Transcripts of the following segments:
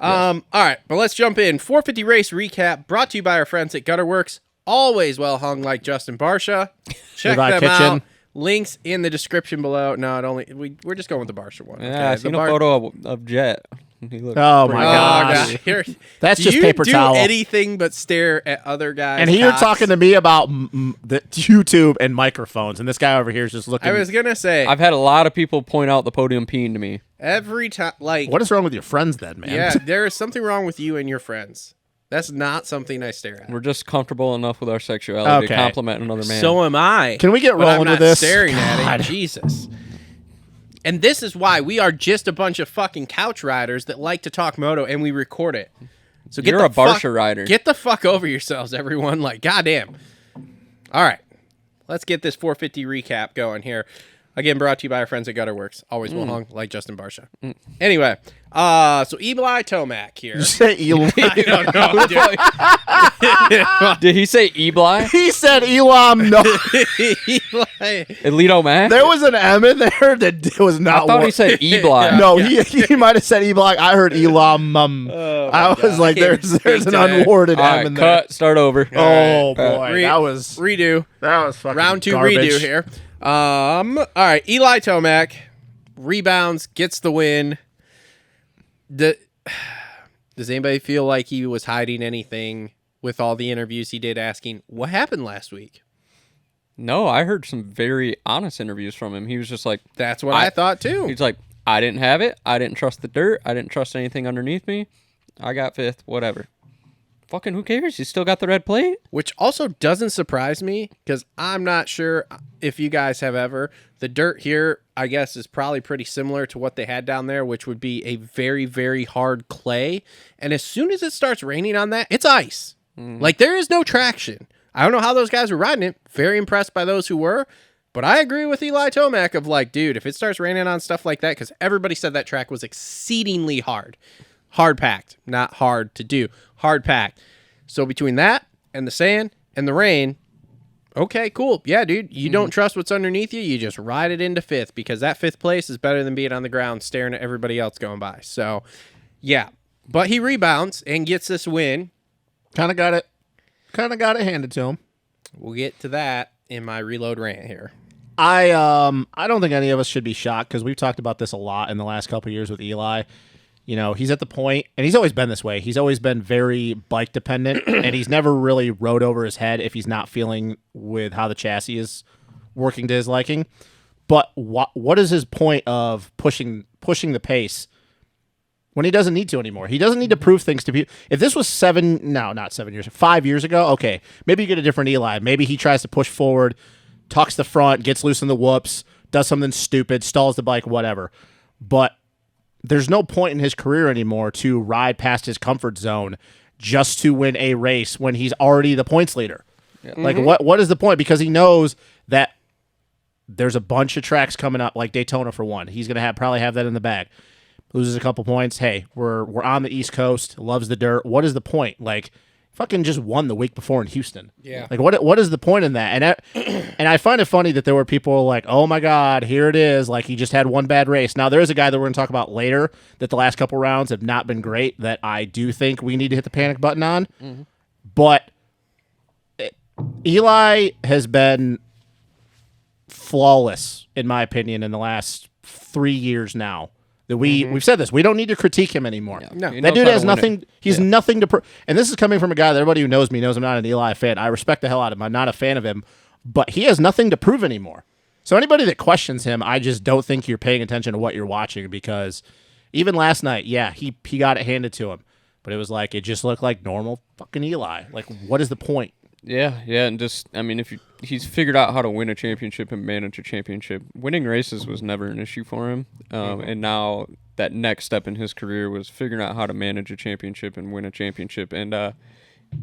All right, but let's jump in. 450 race recap brought to you by our friends at Gutterworks. Always well hung like Justin Barsha. Check them out. Links in the description below. No, we're just going with the Barsha one. Yeah, I seen a photo of Jet. Oh my gosh! That's just paper towel. Do anything but stare at other guys. And here talking to me about the YouTube and microphones, and this guy over here is just looking. I was gonna say I've had a lot of people point out the podium peeing to me every time. Like, what is wrong with your friends then, man? Yeah, there is something wrong with you and your friends. That's not something I stare at. We're just comfortable enough with our sexuality to compliment another man. So am I. Can we get rolling with this? Staring at it. Jesus. And this is why we are just a bunch of fucking couch riders that like to talk moto, and we record it. So You're a Barsha rider. Get the fuck over yourselves, everyone. Like, goddamn. All right. Let's get this 450 recap going here. Again, brought to you by our friends at Gutterworks. Always well hung, like Justin Barsha. Anyway, so Eli Tomac here. Did you say Eli? I don't know. Did he say Ebli? He said Elam. No. Eli. Elito Mac? There was an M in there that was not. I thought he said Ebli. No, he might have said Ebli. I heard Elam. I was like, there's an unworded M in there. Cut. Start over. Oh boy, that was redo. That was fucking round 2 garbage. redo here. All right, Eli Tomac rebounds, gets the win. Does anybody feel like he was hiding anything with all the interviews he did asking what happened last week? No, I heard some very honest interviews from him. He was just like, that's what I thought too. He's like, I didn't have it. I didn't trust the dirt. I didn't trust anything underneath me. I got 5th, whatever. Fucking who cares? He's still got the red plate. Which also doesn't surprise me because I'm not sure if you guys have ever. The dirt here, I guess, is probably pretty similar to what they had down there, which would be a very, very hard clay. And as soon as it starts raining on that, it's ice. Like, there is no traction. I don't know how those guys were riding it. Very impressed by those who were. But I agree with Eli Tomac of like, dude, if it starts raining on stuff like that, because everybody said that track was exceedingly hard. Hard packed, not hard to do. Hard packed. So between that and the sand and the rain, okay, cool. Yeah, dude, you don't trust what's underneath you. You just ride it into 5th because that 5th place is better than being on the ground staring at everybody else going by. So, yeah. But he rebounds and gets this win. Kind of got it handed to him. We'll get to that in my reload rant here. I don't think any of us should be shocked because we've talked about this a lot in the last couple of years with Eli. You know, he's at the point, and he's always been this way. He's always been very bike dependent, and he's never really rode over his head if he's not feeling with how the chassis is working to his liking. But what is his point of pushing the pace when he doesn't need to anymore? He doesn't need to prove things to people. If this was 5 years ago, okay, maybe you get a different Eli. Maybe he tries to push forward, tucks the front, gets loose in the whoops, does something stupid, stalls the bike, whatever. But there's no point in his career anymore to ride past his comfort zone just to win a race when he's already the points leader. Yeah. Like, what is the point? Because he knows that there's a bunch of tracks coming up, like Daytona for one. He's going to probably have that in the bag. Loses a couple points. Hey, we're on the East Coast, loves the dirt. What is the point? Like, fucking just won the week before in Houston. Yeah. Like, what is the point in that? And I find it funny that there were people like, oh my God, here it is. Like, he just had one bad race. Now, there is a guy that we're going to talk about later that the last couple rounds have not been great that I do think we need to hit the panic button on. Mm-hmm. But Eli has been flawless, in my opinion, in the last 3 years now. That we've said this. We don't need to critique him anymore. Yeah. No. That dude has nothing. He's nothing to prove. And this is coming from a guy that everybody who knows me knows I'm not an Eli fan. I respect the hell out of him. I'm not a fan of him. But he has nothing to prove anymore. So anybody that questions him, I just don't think you're paying attention to what you're watching because even last night, yeah, he got it handed to him. But it was like, it just looked like normal fucking Eli. Like, what is the point? Yeah, and just, I mean, he's figured out how to win a championship and manage a championship. Winning races was never an issue for him, and now that next step in his career was figuring out how to manage a championship and win a championship, and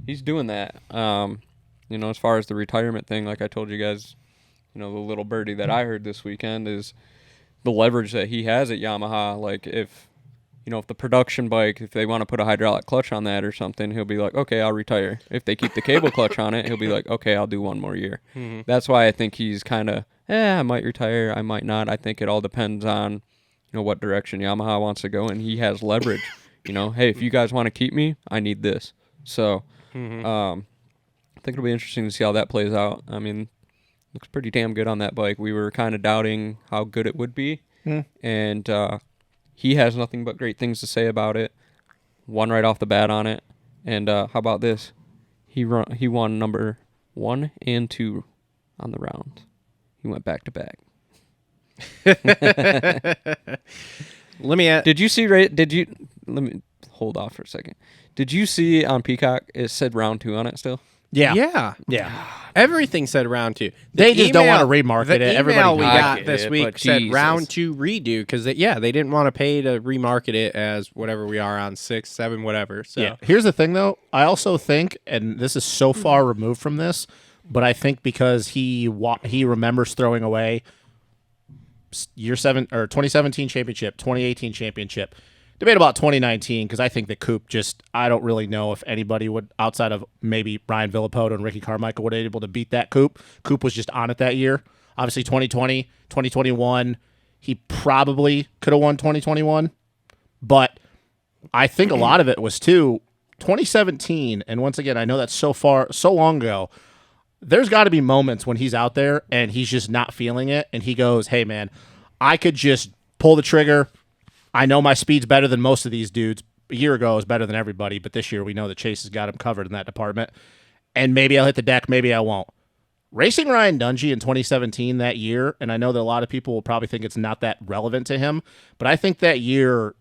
he's doing that. You know, as far as the retirement thing, like I told you guys, you know, the little birdie that I heard this weekend is the leverage that he has at Yamaha. Like, if the production bike, if they want to put a hydraulic clutch on that or something, he'll be like, okay, I'll retire. If they keep the cable clutch on it, he'll be like, okay, I'll do one more year. Mm-hmm. That's why I think he's kind of, I might retire, I might not. I think it all depends on, what direction Yamaha wants to go, and he has leverage. hey, if you guys want to keep me, I need this. So I think it'll be interesting to see how that plays out. I mean, looks pretty damn good on that bike. We were kind of doubting how good it would be, and he has nothing but great things to say about it. Won right off the bat on it, and how about this? He won number 1 and 2 on the round. He went back to back. Did you see? Let me hold off for a second. Did you see on Peacock? It said round 2 on it still. Yeah. Everything said round 2. They just don't want to remarket the it. Email Everybody we knows got it, this but week said Jesus. round 2 redo because they didn't want to pay to remarket it as whatever we are on 6, 7, whatever. So Yeah. Here's the thing, though. I also think, and this is so far removed from this, but I think because he remembers throwing away year 7 or 2017 championship, 2018 championship. Debate about 2019 because I think that Coop I don't really know if anybody would, outside of maybe Brian Villapoto and Ricky Carmichael, would be able to beat that Coop. Coop was just on it that year. Obviously, 2020, 2021, he probably could have won 2021. But I think a lot of it was, too, 2017, and once again, I know that's so long ago, there's got to be moments when he's out there and he's just not feeling it, and he goes, hey, man, I could just pull the trigger. I know my speed's better than most of these dudes. A year ago, it was better than everybody, but this year we know that Chase has got him covered in that department. And maybe I'll hit the deck, maybe I won't. Racing Ryan Dungey in 2017 that year, and I know that a lot of people will probably think it's not that relevant to him, but I think that year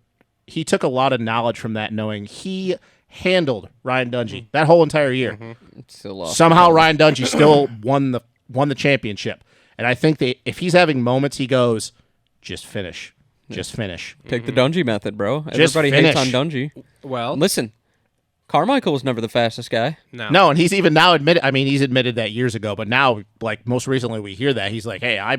he took a lot of knowledge from that, knowing he handled Ryan Dungey that whole entire year. Somehow Ryan Dungey still won the championship. And I think that if he's having moments, he goes, just finish. Just finish. Take the Dungey method, bro. Just Everybody finish. hates on Dungey. well, Listen, Carmichael was never the fastest guy. No, and he's even now admitted. I mean, he's admitted that years ago, but now, like most recently, we hear that he's like, "Hey, I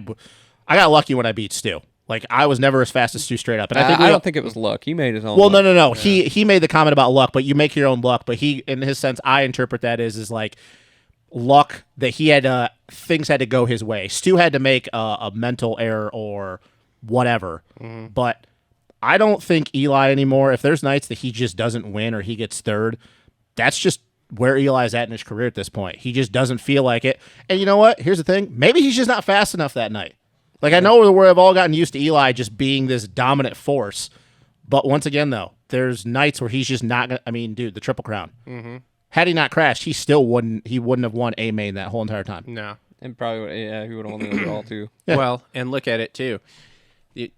got lucky when I beat Stu. Like I was never as fast as Stu straight up." And I don't think it was luck. He made his own. Well, luck. no. Yeah. He made the comment about luck, but you make your own luck. But he, in his sense, I interpret that is like luck that he had things had to go his way. Stu had to make a mental error or whatever, but. I don't think Eli anymore, if there's nights that he just doesn't win or he gets third, that's just where Eli's at in his career at this point. He just doesn't feel like it. And you know what? Here's the thing. Maybe he's just not fast enough that night. Like, I know we've all gotten used to Eli just being this dominant force. But once again, though, there's nights where he's just not going to – I mean, dude, the Triple Crown. Mm-hmm. Had he not crashed, he wouldn't have won a main that whole entire time. No. And probably, he would have won the overall, too. Yeah. Well, and look at it, too.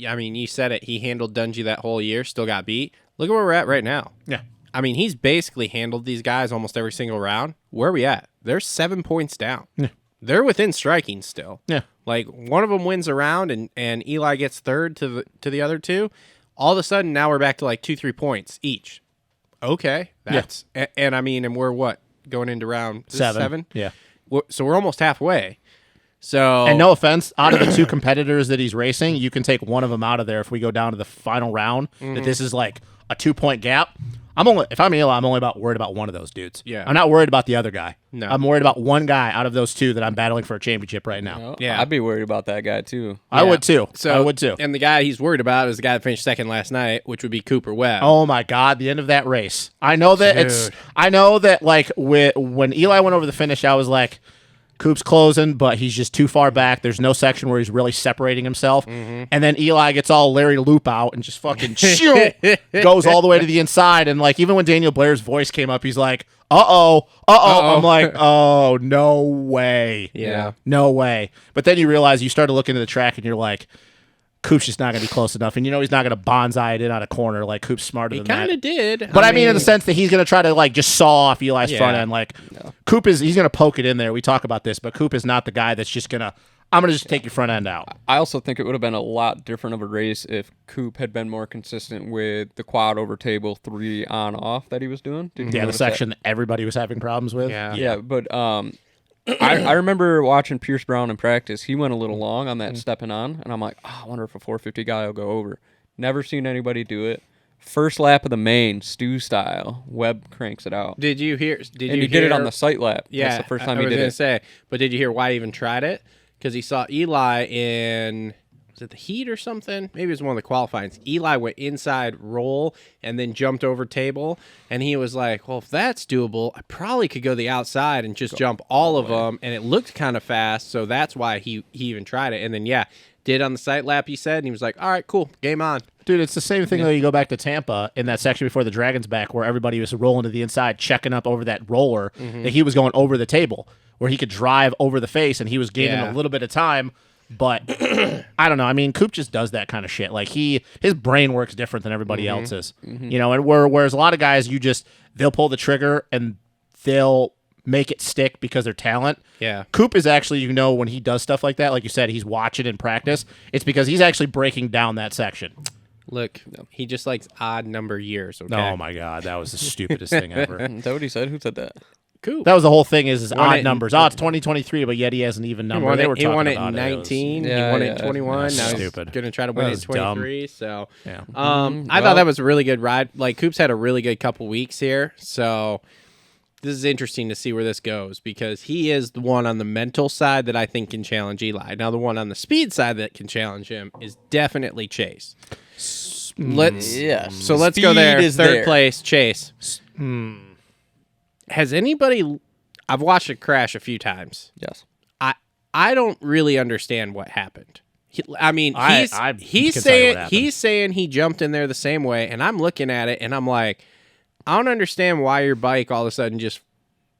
I mean, you said it. He handled Dungey that whole year, still got beat. Look at where we're at right now. Yeah. I mean, he's basically handled these guys almost every single round. Where are we at? They're 7 points down. Yeah. They're within striking still. Yeah. Like, one of them wins a round and Eli gets third to the other two. All of a sudden, now we're back to like 2-3 points each. Okay. That's and I mean, and we're what? Going into round 7? Yeah. So we're almost halfway. So, and no offense, out of the two competitors that he's racing, you can take one of them out of there if we go down to the final round. That this is like a 2-point gap. If I'm Eli, I'm only worried about one of those dudes. Yeah. I'm not worried about the other guy. No. I'm worried about one guy out of those two that I'm battling for a championship right now. No, Yeah. I'd be worried about that guy, too. I would too. So I would too. And the guy he's worried about is the guy that finished second last night, which would be Cooper Webb. Oh my God, the end of that race. I know that like when Eli went over the finish, I was like, Coop's closing, but he's just too far back. There's no section where he's really separating himself. And then Eli gets all Larry Loop out and just fucking goes all the way to the inside. And like even when Daniel Blair's voice came up, he's like, uh-oh. I'm like, oh, no way. Yeah. No way. But then you realize you start to look into the track and you're like, Coop's just not going to be close enough. And you know he's not going to bonsai it in on a corner. Like, Coop's smarter than that. He kind of did. But I mean, in the sense that he's going to try to, like, just saw off Eli's front end. Like, Coop he's going to poke it in there. We talk about this, but Coop is not the guy that's just going to, I'm going to just take your front end out. I also think it would have been a lot different of a race if Coop had been more consistent with the quad over table 3 on off that he was doing. The section that everybody was having problems with. Yeah, but I remember watching Pierce Brown in practice. He went a little long on that stepping on, and I'm like, I wonder if a 450 guy will go over. Never seen anybody do it. First lap of the main, Stu style. Webb cranks it out. Did you hear? He did it on the sight lap. Yeah, that's the first time I he was did gonna it. say, but did you hear why he even tried it? Because he saw Eli in was it the heat or something? Maybe it was one of the qualifyings. Eli went inside roll and then jumped over table. And he was like, well, if that's doable, I probably could go the outside and just jump all of them. And it looked kind of fast. So that's why he even tried it. And then, did on the sight lap, he said. And he was like, all right, cool. Game on. Dude, it's the same thing though. You go back to Tampa in that section before the Dragon's back where everybody was rolling to the inside, checking up over that roller that he was going over the table where he could drive over the face and he was gaining a little bit of time. But I don't know. I mean, Coop just does that kind of shit. Like his brain works different than everybody else's, you know. And whereas a lot of guys, they'll pull the trigger and they'll make it stick because they're talent. Yeah. Coop is actually, when he does stuff like that, like you said, he's watching in practice. It's because he's actually breaking down that section. Look, he just likes odd number years. Okay? Oh my God, that was the stupidest thing ever. Is that what he said? Who said that? Cool. That was the whole thing. Is odd numbers. Oh, it's 2023, but yet he has an even number. He won it in 19. He won it in 21. Now stupid. He's going to try to win it in 23. Dumb. So, yeah. I thought that was a really good ride. Like Coop's had a really good couple weeks here. So this is interesting to see where this goes because he is the one on the mental side that I think can challenge Eli. Now, the one on the speed side that can challenge him is definitely Chase. So let's go there. Third place, Chase. Has anybody? I've watched it crash a few times. Yes. I don't really understand what happened. He's saying he jumped in there the same way, and I'm looking at it and I'm like, I don't understand why your bike all of a sudden just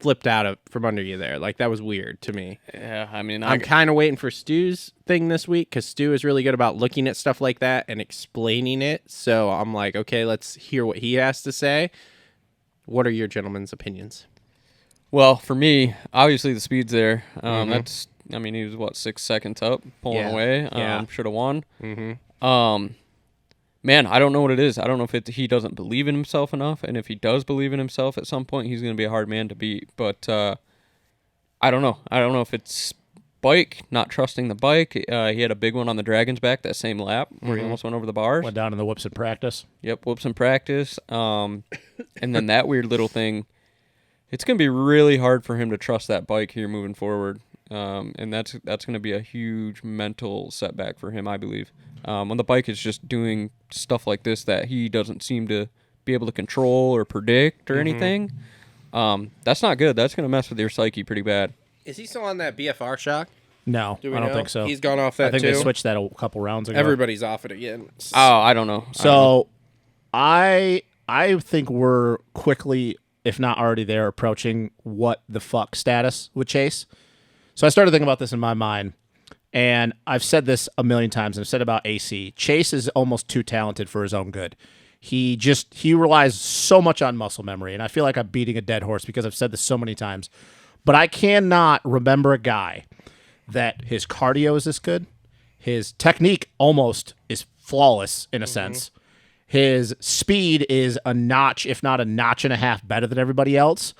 flipped out from under you there. Like that was weird to me. Yeah, I mean, I'm kind of waiting for Stu's thing this week because Stu is really good about looking at stuff like that and explaining it. So I'm like, okay, let's hear what he has to say. What are your gentlemen's opinions? Well, for me, obviously the speed's there. That's, I mean, he was 6 seconds up, pulling away. Should have won. Man, I don't know what it is. I don't know if he doesn't believe in himself enough, and if he does believe in himself at some point, he's going to be a hard man to beat. But I don't know. I don't know if it's bike, not trusting the bike. He had a big one on the Dragon's back that same lap where he almost went over the bars. Went down in the whoops in practice. Yep, whoops in practice. And then that weird little thing. It's going to be really hard for him to trust that bike here moving forward. And that's going to be a huge mental setback for him, I believe. When the bike is just doing stuff like this that he doesn't seem to be able to control or predict or anything, that's not good. That's going to mess with your psyche pretty bad. Is he still on that BFR shock? No, I don't think so. He's gone off that I think too? they switched that a couple rounds ago. Everybody's off it again. Oh, I don't know. So I think we're quickly, if not already there, approaching what the fuck status with Chase. So I started thinking about this in my mind, and I've said this a million times, and I've said about AC. Chase is almost too talented for his own good. He relies so much on muscle memory, and I feel like I'm beating a dead horse because I've said this so many times. But I cannot remember a guy that his cardio is this good, his technique almost is flawless in a sense, his speed is a notch, if not a notch and a half better than everybody else.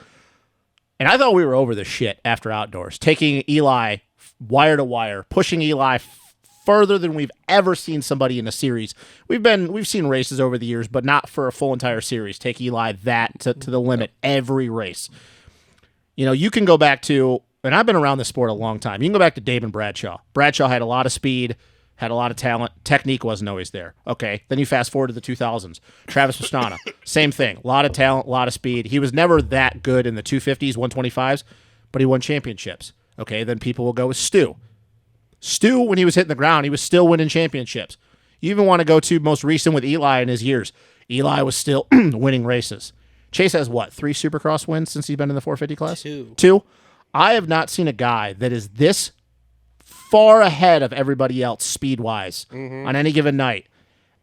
And I thought we were over this shit after outdoors, taking Eli wire to wire, pushing Eli further than we've ever seen somebody in a series. We've seen races over the years, but not for a full entire series. Take Eli to the limit every race. You know, you can go back to, and I've been around this sport a long time. You can go back to Damon Bradshaw. Bradshaw had a lot of speed, had a lot of talent. Technique wasn't always there. Okay, then you fast forward to the 2000s. Travis Pastrana, same thing. A lot of talent, a lot of speed. He was never that good in the 250s, 125s, but he won championships. Okay, then people will go with Stu. Stu, when he was hitting the ground, he was still winning championships. You even want to go to most recent with Eli in his years. Eli was still winning races. Chase has, 3 Supercross wins since he's been in the 450 class? 2. I have not seen a guy that is this far ahead of everybody else speed-wise on any given night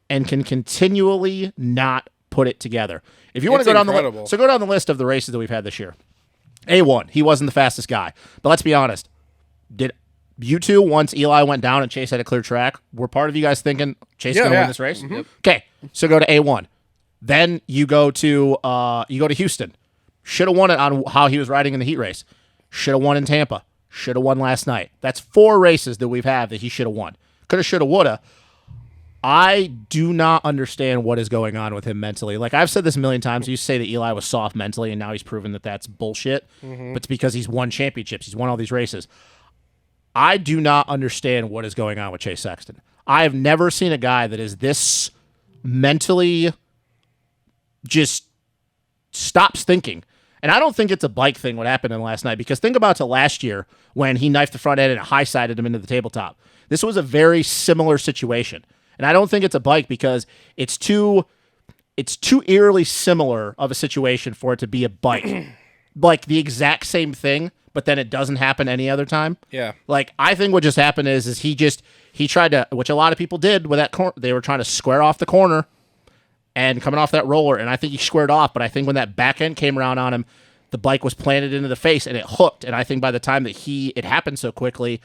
and can continually not put it together. If you want to go down the list of the races that we've had this year. A1, he wasn't the fastest guy. But let's be honest. Did you two, once Eli went down and Chase had a clear track, were part of you guys thinking Chase is going to win this race? Okay, so go to A1. Then you go to Houston. Should have won it on how he was riding in the heat race. Should have won in Tampa. Should have won last night. That's 4 races that we've had that he should have won. Could have, should have, would have. I do not understand what is going on with him mentally. Like, I've said this a million times. I used to say that Eli was soft mentally, and now he's proven that that's bullshit. But it's because he's won championships. He's won all these races. I do not understand what is going on with Chase Sexton. I have never seen a guy that is this mentally just stops thinking. And I don't think it's a bike thing what happened in last night, because think about to last year when he knifed the front end and high-sided him into the tabletop. This was a very similar situation. And I don't think it's a bike because it's too eerily similar of a situation for it to be a bike. Like the exact same thing, but then it doesn't happen any other time. Yeah. Like, I think what just happened is he tried to, which a lot of people did with that corner. They were trying to square off the corner and coming off that roller, and I think he squared off, but I think when that back end came around on him, the bike was planted into the face and it hooked. And I think by the time that it happened so quickly,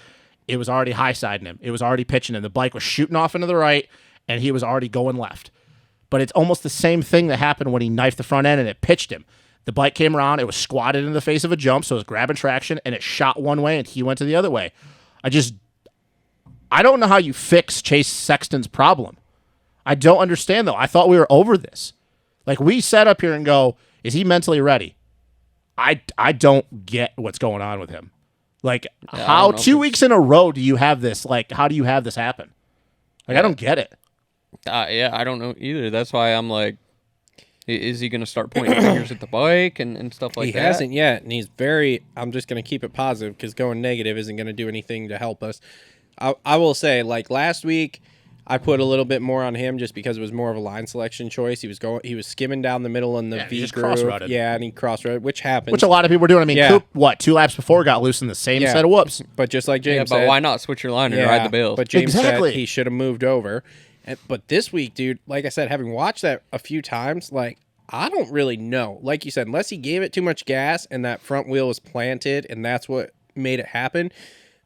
it was already high-siding him. It was already pitching him. The bike was shooting off into the right, and he was already going left. But it's almost the same thing that happened when he knifed the front end and it pitched him. The bike came around, it was squatted in the face of a jump, so it was grabbing traction, and it shot one way, and he went to the other way. I don't know how you fix Chase Sexton's problem. I don't understand, though. I thought we were over this. Like, we sat up here and go, is he mentally ready? I don't get what's going on with him. Like, how 2 weeks in a row do you have this? Like, how do you have this happen? Like, I don't get it. I don't know either. That's why I'm like, is he going to start pointing fingers at the bike and stuff like that? He hasn't yet, and he's I'm just going to keep it positive because going negative isn't going to do anything to help us. I will say, like last week, I put a little bit more on him just because it was more of a line selection choice. He was skimming down the middle in the V groove. Cross-rutted. Yeah, and he cross-rutted, which happened. Which a lot of people were doing. I mean, Coop, 2 laps before got loose in the same set of whoops. But just like James but said, why not switch your line and ride the bills? But James said he should have moved over. But this week, dude, like I said, having watched that a few times, like, I don't really know. Like you said, unless he gave it too much gas and that front wheel was planted and that's what made it happen.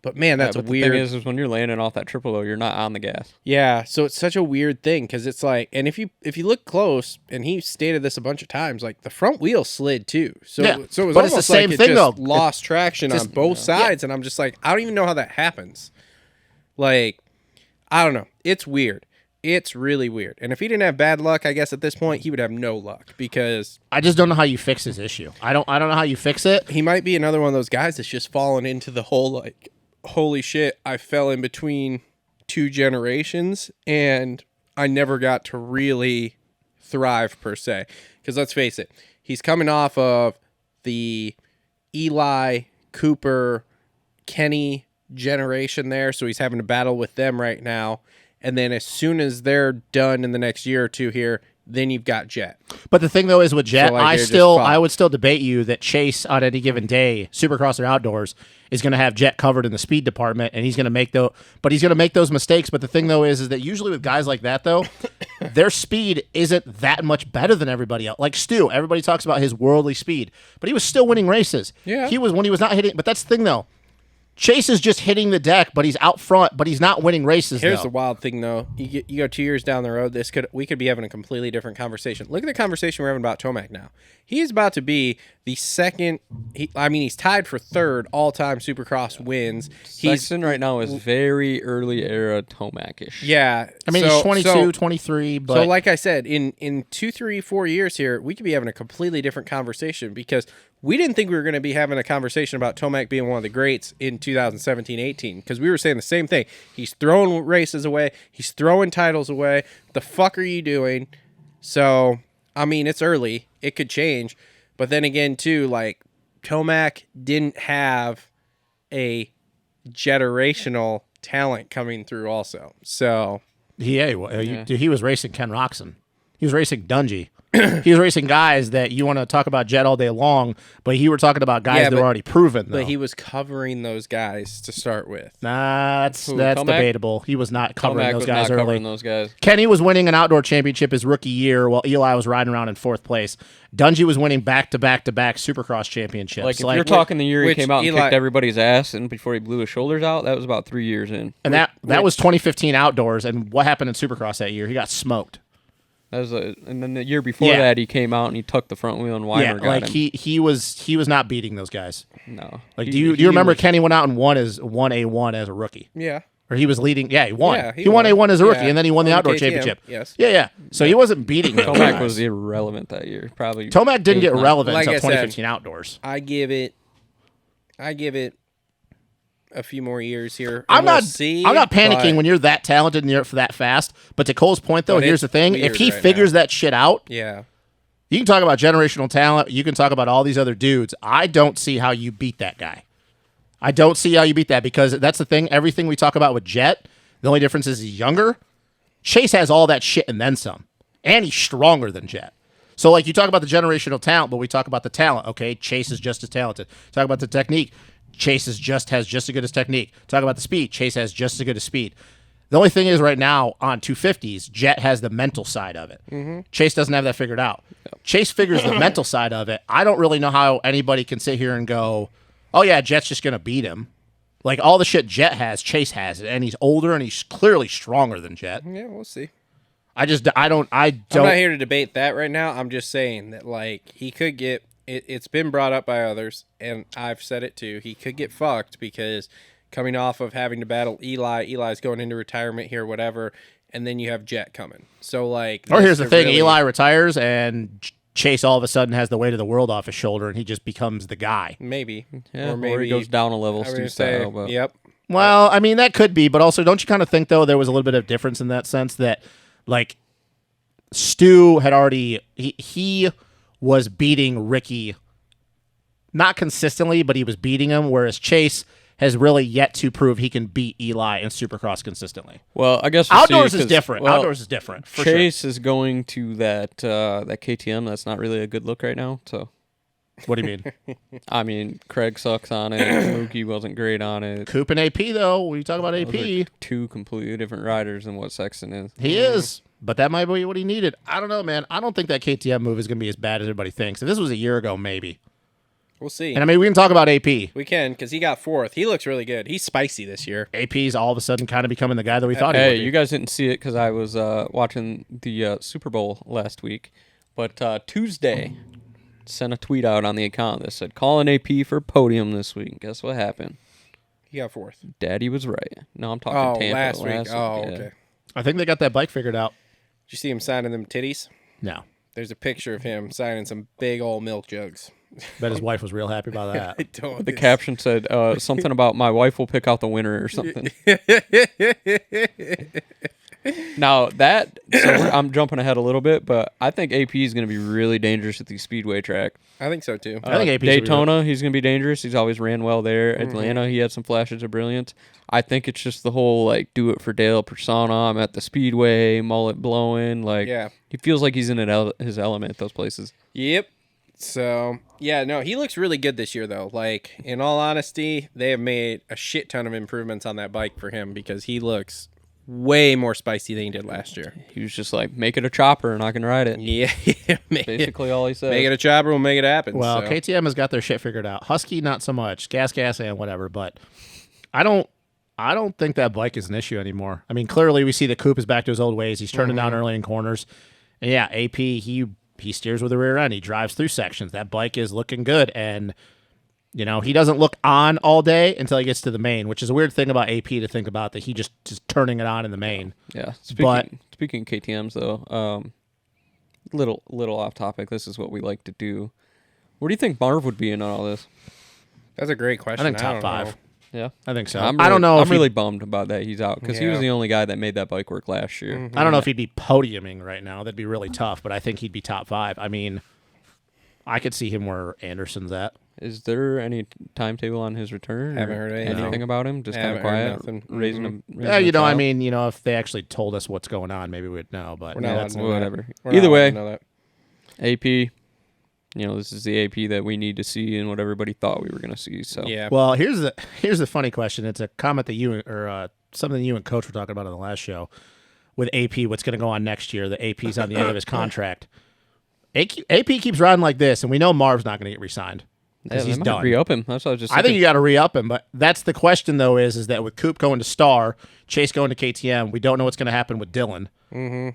But man, that's weird. The thing is when you're landing off that triple O, you're not on the gas. Yeah, so it's such a weird thing because it's like, and if you look close, and he stated this a bunch of times, like the front wheel slid too. So it was almost the same like thing, it just though. lost traction on both sides, and I'm just like, I don't even know how that happens. Like, I don't know. It's weird. It's really weird. And if he didn't have bad luck, I guess at this point he would have no luck because I just don't know how you fix his issue. I don't know how you fix it. He might be another one of those guys that's just fallen into the whole like, holy shit, I fell in between 2 generations and I never got to really thrive per se. Because let's face it, he's coming off of the Eli, Cooper, Kenny generation there, so he's having to battle with them right now. And then as soon as they're done in the next year or two here, then you've got Jet. But the thing, though, is with Jet, So, like, I would still debate you that Chase, on any given day, Supercross or outdoors, is going to have Jet covered in the speed department, and he's going to make those mistakes. But the thing, though, is that usually with guys like that, though, their speed isn't that much better than everybody else. Like Stu, everybody talks about his worldly speed, but he was still winning races. Yeah. He was when he was not hitting. But that's the thing, though. Chase is just hitting the deck, but he's out front, but he's not winning races. Here's the wild thing, though. You go 2 years down the road, we could be having a completely different conversation. Look at the conversation we're having about Tomac now. He's about to be the second. He's tied for 3rd all-time Supercross wins. Sexton right now is very early era Tomac-ish. Yeah. He's 22, 23. But so, like I said, in 2, 3, 4 years here, we could be having a completely different conversation because we didn't think we were going to be having a conversation about Tomac being one of the greats in 2017-18 because we were saying the same thing. He's throwing races away. He's throwing titles away. The fuck are you doing? So, it's early. It could change. But then again, too, like, Tomac didn't have a generational talent coming through also. So, he was racing Ken Roczen. He was racing Dungey. He was racing guys that you want to talk about Jet all day long, but you were talking about guys that were already proven, though. But he was covering those guys to start with. Nah, that's debatable. He was not covering those guys early. Those guys. Kenny was winning an outdoor championship his rookie year while Eli was riding around in 4th place. Dungey was winning back-to-back-to-back Supercross championships. Like, if you're talking the year he came out and kicked everybody's ass and before he blew his shoulders out, that was about 3 years in. And that was 2015 outdoors, and what happened in Supercross that year? He got smoked. And then the year before that, he came out and he tucked the front wheel and Weimer got him. he was not beating those guys. No. Like, do you remember Kenny went out and won A1 as a rookie? Yeah. Or he was leading. Yeah, he won. Yeah, he won A1 as a rookie, and then he won the outdoor KTM, championship. Yes. Yeah. So he wasn't beating those Tomac guys. was irrelevant that year. Probably. Tomac didn't get relevant like until I said, 2015 outdoors. I give it a few more years here. I'm We'll not. see. I'm not panicking but- when you're that talented and you're that fast. But to Cole's point, though, But here's the it's thing: if weird he right figures now. that shit out, Yeah. you can talk about generational talent. You can talk about all these other dudes. I don't see how you beat that guy. I don't see how you beat that because that's the thing. Everything we talk about with Jet, the only difference is he's younger. Chase has all that shit and then some. And he's stronger than Jet. So, like, you talk about the generational talent, but we talk about the talent. Okay, Chase is just as talented. Talk about the technique. Chase has just as good as technique. Talk about the speed. Chase has just as good as speed. The only thing is right now on 250s, Jet has the mental side of it. Mm-hmm. Chase doesn't have that figured out. Yep. Chase figures the mental side of it. I don't really know how anybody can sit here and go, oh, yeah, Jet's just going to beat him. Like, all the shit Jet has, Chase has it, and he's older, and he's clearly stronger than Jet. Yeah, we'll see. I don't. I'm not here to debate that right now. I'm just saying that, like, he could get it's been brought up by others, and I've said it too. He could get fucked because coming off of having to battle Eli's going into retirement here, whatever, and then you have Jet coming. So, like, or here's the thing: Eli retires, and Chase all of a sudden has the weight of the world off his shoulder, and he just becomes the guy. Maybe, yeah, or maybe he goes down a level. Yep. Well, I mean, that could be, but also, don't you kind of think though there was a little bit of difference in that sense that, like, Stu had already he was beating Ricky, not consistently, but he was beating him, whereas Chase has really yet to prove he can beat Eli in Supercross consistently. Well, I guess outdoors is different. Outdoors is different. For Chase sure. is going to that KTM. That's not really a good look right now. So, what do you mean? I mean, Craig sucks on it. Mookie wasn't great on it. Coop and AP though. When you talk about AP, those are two completely different riders than what Sexton is. He is. But that might be what he needed. I don't know, man. I don't think that KTM move is going to be as bad as everybody thinks. If this was a year ago, maybe. We'll see. And I mean, we can talk about AP. We can, because he got fourth. He looks really good. He's spicy this year. AP's all of a sudden kind of becoming the guy that we thought he would be. Hey, you guys didn't see it because I was watching the Super Bowl last week. But Tuesday, sent a tweet out on the account that said, calling AP for podium this week. And guess what happened? He got fourth. Daddy was right. No, I'm talking Tampa. Last week. Yeah. Okay. I think they got that bike figured out. Did you see him signing them titties? No. There's a picture of him signing some big old milk jugs. Bet his wife was real happy about that. I don't. The caption said something about my wife will pick out the winner or something. Now I'm jumping ahead a little bit, but I think AP is going to be really dangerous at the speedway track. I think so too. I think AP Daytona, he's going to be dangerous. He's always ran well there. Atlanta, he had some flashes of brilliance. I think it's just the whole like do it for Dale persona. I'm at the speedway, mullet blowing. Like he feels like he's in his element at those places. Yep. So yeah, no, he looks really good this year though. Like in all honesty, they have made a shit ton of improvements on that bike for him because he looks way more spicy than he did last year. He was just like, make it a chopper and I can ride it. Yeah. Basically all he said. Make it a chopper, we'll make it happen. Well, so. KTM has got their shit figured out. Husky, not so much. Gas, and whatever. But I don't think that bike is an issue anymore. I mean, clearly we see that Coop is back to his old ways. He's turning down early in corners. And yeah, AP, he steers with the rear end. He drives through sections. That bike is looking good. And, you know, he doesn't look on all day until he gets to the main, which is a weird thing about AP to think about, that he just turning it on in the main. Yeah. Speaking of KTMs, though, little off topic. This is what we like to do. Where do you think Marv would be in all this? That's a great question. I think top don't 5. know. Yeah, I think so. I don't know. I'm really he, bummed about that he's out because he was the only guy that made that bike work last year. I don't know if he'd be podiuming right now. That'd be really tough, but I think he'd be top 5. I mean, I could see him where Anderson's at. Is there any timetable on his return? Haven't heard anything about him. Just kind of quiet, raising him. Yeah, you know, I mean, you know, if they actually told us what's going on, maybe we'd know. But we're not allowed to know whatever. That. Either way, AP. You know, this is the AP that we need to see and what everybody thought we were going to see. So yeah. Well, here's the funny question. It's a comment that you or something you and Coach were talking about on the last show with AP. What's going to go on next year? The AP's on the end of his contract. AP keeps riding like this, and we know Marv's not going to get re-signed because he's done. Re-up him. That's what I was just. I think you got to re-up him, but that's the question though. Is that with Coop going to Star, Chase going to KTM, we don't know what's going to happen with Dylan. Mm-hmm.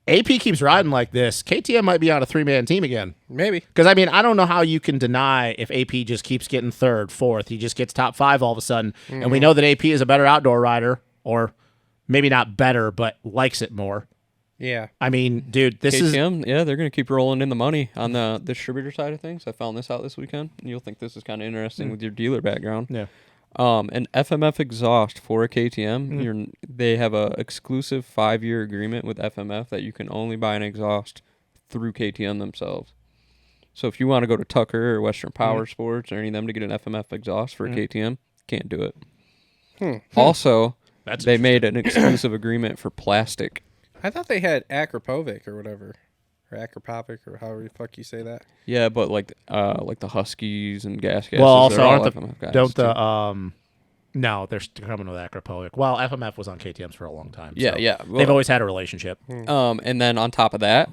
AP keeps riding like this. KTM might be on a 3-man team again. Maybe. Because, I mean, I don't know how you can deny if AP just keeps getting 3rd, 4th. He just gets top 5 all of a sudden. Mm-hmm. And we know that AP is a better outdoor rider, or maybe not better, but likes it more. Yeah. I mean, dude, this KTM, yeah, they're going to keep rolling in the money on the distributor side of things. I found this out this weekend. You'll think this is kind of interesting with your dealer background. Yeah. An FMF exhaust for a KTM, they have a exclusive 5-year agreement with FMF that you can only buy an exhaust through KTM themselves. So if you want to go to Tucker or Western Power Sports or any of them to get an FMF exhaust for a KTM, can't do it. Also, they made an exclusive agreement for plastic. I thought they had Akrapovic or whatever. Or Akrapovic or however the fuck you say that. Yeah, but like the Huskies and Gas Gases, Well, also, they're all aren't FMF guys. don't too. the no, they're coming with Akrapovic. Well, FMF was on KTM's for a long time. Yeah, so yeah. they've always had a relationship. And then on top of that,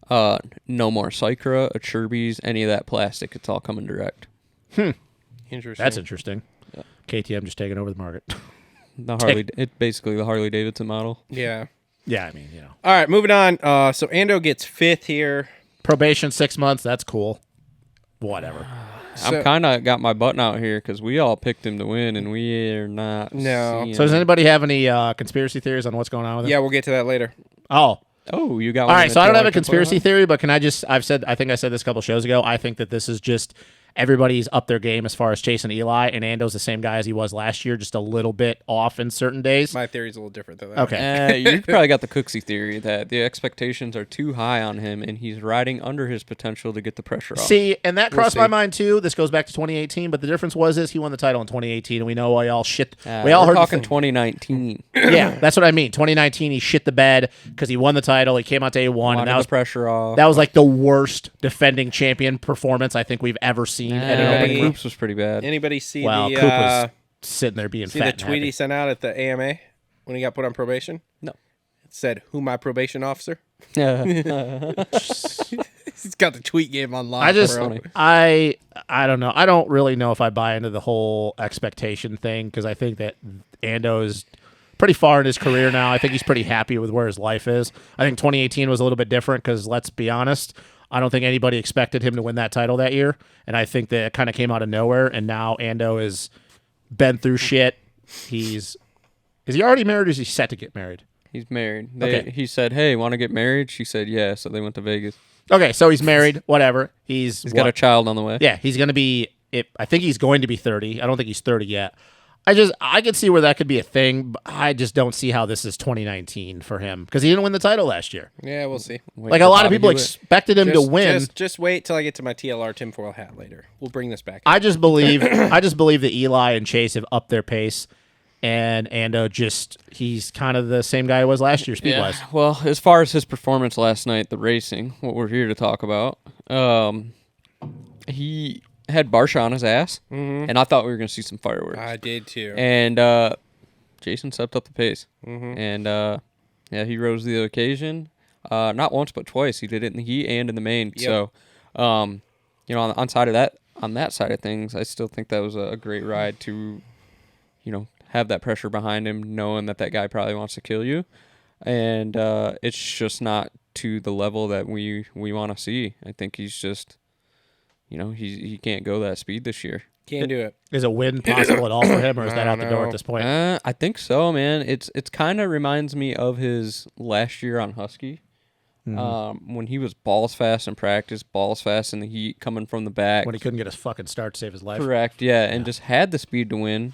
no more Cycra, Achurbis, any of that plastic. It's all coming direct. Interesting. That's interesting. Yeah. KTM just taking over the market. It's basically the Harley Davidson model. Yeah. Yeah, I mean, All right, moving on. So Ando gets 5th here. Probation 6 months. That's cool. Whatever. I'm kind of got my button out here because we all picked him to win, and we are not. No. seeing So does him. anybody have any conspiracy theories on what's going on with him? Yeah, we'll get to that later. Oh. Oh, you got All one. right, that so I don't you have a like to put conspiracy on? theory, but I think I said this a couple shows ago. I think that this is just everybody's up their game as far as chasing Eli, and Ando's the same guy as he was last year, just a little bit off in certain days. My theory's a little different than that. Okay. You probably got the Cooksey theory that the expectations are too high on him, and he's riding under his potential to get the pressure off. See, and that crossed see. my mind too. This goes back to 2018, but the difference was he won the title in 2018, and we know why y'all shit. We all we're heard talking 2019. Yeah, that's what I mean. 2019, he shit the bed because he won the title. He came out day one, and Wanted that the was pressure off. that was like the worst defending champion performance I think we've ever seen at an open. Groups was pretty bad. Anybody see Well, the Coop was sitting there being see fat. the and tweet happy. he sent out at the AMA when he got put on probation? No. It said, "Who my probation officer?" Yeah. He's got the tweet game on live. I just, bro. I don't know. I don't really know if I buy into the whole expectation thing because I think that Ando is pretty far in his career now. I think he's pretty happy with where his life is. I think 2018 was a little bit different because let's be honest, I don't think anybody expected him to win that title that year, and I think that it kind of came out of nowhere. And now Ando has been through shit. Is he already married or is he set to get married? He's married. Okay. He said, "Hey, want to get married?" She said, "Yeah." So they went to Vegas. Okay, so he's married. Whatever. He's got a child on the way. Yeah, he's going to be. I think he's going to be 30. I don't think he's 30 yet. I could see where that could be a thing, but I just don't see how this is 2019 for him because he didn't win the title last year. Yeah, we'll see. Wait Like for a lot of Bobby people Hewitt. expected him to win. Just wait till I get to my TLR tinfoil hat later. We'll bring this back. I just believe that Eli and Chase have upped their pace, and Ando he's kind of the same guy he was last year speed wise. Well, as far as his performance last night, the racing, what we're here to talk about, he had Barsha on his ass, and I thought we were going to see some fireworks. I did too. And Jason stepped up the pace, and yeah, he rose to the occasion. Not once but twice. He did it in the heat and in the main. Yep. So, on that side of things, I still think that was a great ride to, have that pressure behind him, knowing that guy probably wants to kill you, and it's just not to the level that we want to see. I think he's just, he can't go that speed this year. Can't do it. Is a win possible at all for him, or is that I out the don't door know. at this point? I think so, man. It's kind of reminds me of his last year on Husky, when he was balls fast in practice, balls fast in the heat, coming from the back. When he couldn't get his fucking start to save his life. Correct, yeah, and just had the speed to win,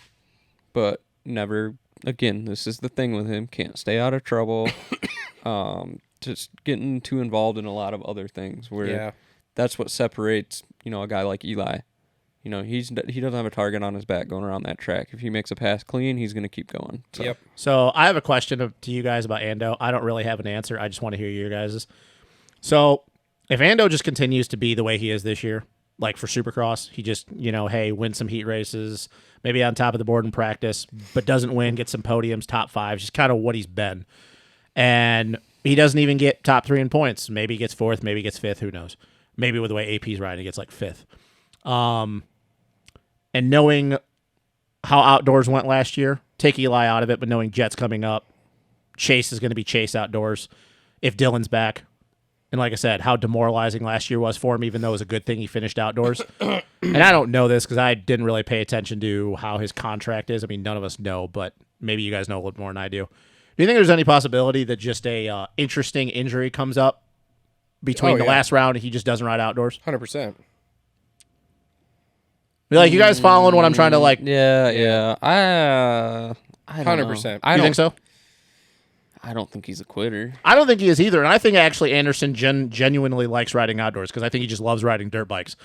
but never. Again, this is the thing with him: can't stay out of trouble. Just getting too involved in a lot of other things. Where that's what separates a guy like Eli. He doesn't have a target on his back going around that track. If he makes a pass clean, he's going to keep going. So. Yep. So I have a question to you guys about Ando. I don't really have an answer. I just want to hear your guys's. So if Ando just continues to be the way he is this year, like for Supercross, he just, hey, win some heat races, maybe on top of the board in practice, but doesn't win, get some podiums, top fives, just kind of what he's been. And he doesn't even get top 3 in points. Maybe he gets 4th, maybe he gets 5th, who knows? Maybe with the way AP's riding, he gets like 5th. And knowing how outdoors went last year, take Eli out of it, but knowing Jet's coming up, Chase is going to be Chase outdoors if Dylan's back. And like I said, how demoralizing last year was for him, even though it was a good thing he finished outdoors. And I don't know this because I didn't really pay attention to how his contract is. I mean, none of us know, but maybe you guys know a little more than I do. Do you think there's any possibility that just a interesting injury comes up between the last round and he just doesn't ride outdoors? 100%. Like, you guys following what I'm trying to like? Yeah. I don't know. 100%. You think so? I don't think he's a quitter. I don't think he is either, and I think actually Anderson genuinely likes riding outdoors because I think he just loves riding dirt bikes.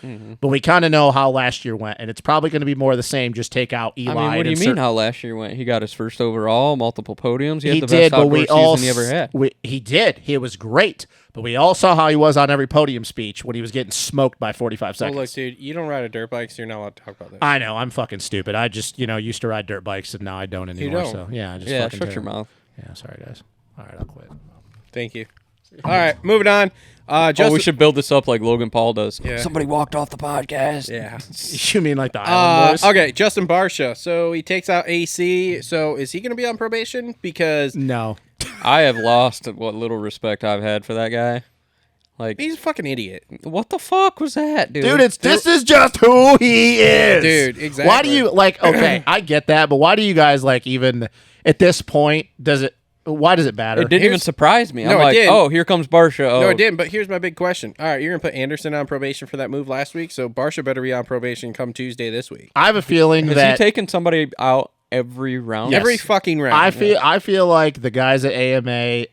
But we kind of know how last year went, and it's probably going to be more of the same. Just take out Eli. I mean, what do you mean how last year went? He got his first overall, multiple podiums. He had the did, best outdoor season he ever had. He did. He was great, but we all saw how he was on every podium speech when he was getting smoked by 45 seconds. Well, look, dude, you don't ride a dirt bike, so you're not allowed to talk about this. I know. I'm fucking stupid. I just, used to ride dirt bikes, and now I don't anymore. don't. So, yeah, I just Yeah, fucking shut your mouth. Yeah, sorry, guys. All right, I'll quit. Thank you. All right, moving on. We should build this up like Logan Paul does. Yeah. Somebody walked off the podcast. Yeah. You mean like the Island Boys? Okay, Justin Barsha. So he takes out AC. So is he going to be on probation? Because No. I have lost what little respect I've had for that guy. Like, he's a fucking idiot. what the fuck was that, dude? Dude, this is just who he is. Dude, exactly. Why do you, okay, I get that, but why do you guys, even at this point, why does it matter? It didn't even surprise me. No, I'm it like, didn't. oh, here comes Barsha. Oh. No, it didn't. But here's my big question. All right, you're going to put Anderson on probation for that move last week. So Barsha better be on probation come Tuesday this week. I have a feeling Has that he taken somebody out every round? Yes. Every fucking round. I feel like the guys at AMA,